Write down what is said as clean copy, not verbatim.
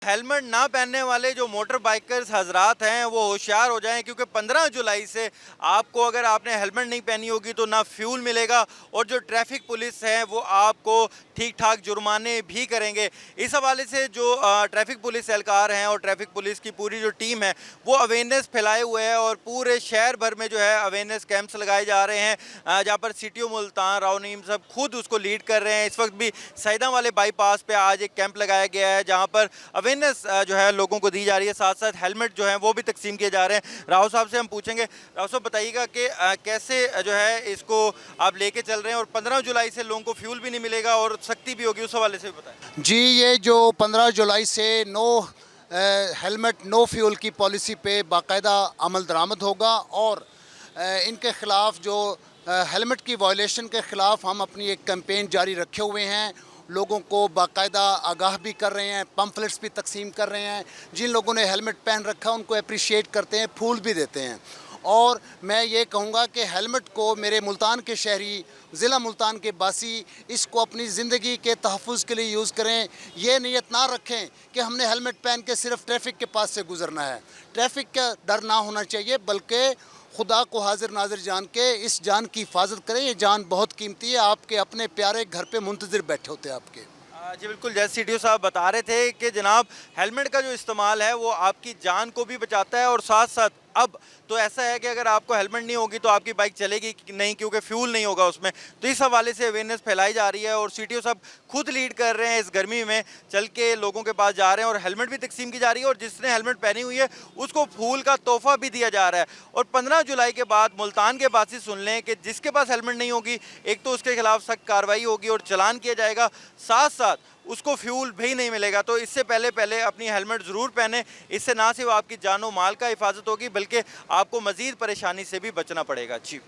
Helmet ना पहनने वाले जो मोटर बाइकर्स हजरात हैं वो होशियार हो जाएं, क्योंकि 15 जुलाई से आपको, अगर आपने हेलमेट नहीं पहनी होगी तो ना फ्यूल मिलेगा और जो ट्रैफिक पुलिस है वो आपको ठीक ठाक जुर्माने भी करेंगे। इस हवाले से जो ट्रैफिक पुलिस एहलकार हैं और ट्रैफिक पुलिस की पूरी जो टीम है वो अवेयरनेस फैलाए हुए है और पूरे शहर भर में जो है अवेयरनेस कैंप्स लगाए जा रहे हैं, जहाँ पर सिटी मुल्तान राव नईम साहब खुद उसको लीड कर रहे हैं। इस वक्त भी सैदा वाले बाईपास पे आज एक कैंप लगाया गया है जहाँ पर अवेयरनेस जो है लोगों को दी जा रही है, साथ साथ हेलमेट जो है वो भी तकसीम किए जा रहे हैं। राव साहब से हम पूछेंगे। राव साहब बताइएगा कि कैसे जो है इसको आप लेके चल रहे हैं और 15 जुलाई से लोगों को फ्यूल भी नहीं मिलेगा और सख्ती भी होगी, उस हवाले से भी बताएं। जी, ये जो 15 जुलाई से नो हेलमेट नो फ्यूल की पॉलिसी पे बाकायदा अमल दरामद होगा और इनके ख़िलाफ़ जो हेलमेट की वायलेशन के ख़िलाफ़ हम अपनी एक कैंपेन जारी रखे हुए हैं। लोगों को बाकायदा आगाह भी कर रहे हैं, पम्फलेट्स भी तकसीम कर रहे हैं। जिन लोगों ने हेलमेट पहन रखा उनको अप्रिशिएट करते हैं, फूल भी देते हैं। और मैं ये कहूँगा कि हेलमेट को मेरे मुल्तान के शहरी, ज़िला मुल्तान के बासी इसको अपनी ज़िंदगी के तहफ़्फ़ुज़ के लिए यूज़ करें। ये नीयत ना रखें कि हमने हेलमेट पहन के सिर्फ ट्रैफिक के पास से गुज़रना है। ट्रैफिक का डर ना होना चाहिए, बल्कि खुदा को हाजिर नाजिर जान के इस जान की हिफाजत करें। ये जान बहुत कीमती है, आपके अपने प्यारे घर पे मुंतज़िर बैठे होते हैं आपके। जी बिल्कुल, जैसे सीटीओ साहब बता रहे थे कि जनाब हेलमेट का जो इस्तेमाल है वो आपकी जान को भी बचाता है और साथ साथ अब तो ऐसा है कि अगर आपको हेलमेट नहीं होगी तो आपकी बाइक चलेगी नहीं, क्योंकि फ्यूल नहीं होगा उसमें। तो इस हवाले से अवेयरनेस फैलाई जा रही है और सीटीओ साहब खुद लीड कर रहे हैं, इस गर्मी में चल के लोगों के पास जा रहे हैं और हेलमेट भी तकसीम की जा रही है और जिसने हेलमेट पहनी हुई है उसको फूल का तोहफा भी दिया जा रहा है। और 15 जुलाई के बाद मुल्तान के बासी सुन लें कि जिसके पास हेलमेट नहीं होगी, एक तो उसके खिलाफ सख्त कार्रवाई होगी और चलान किया जाएगा, साथ साथ उसको फ्यूल भी नहीं मिलेगा। तो इससे पहले अपनी हेलमेट ज़रूर पहने। इससे ना सिर्फ आपकी जान और माल का हिफाजत होगी बल्कि आपको मज़ीद परेशानी से भी बचना पड़ेगा। जी।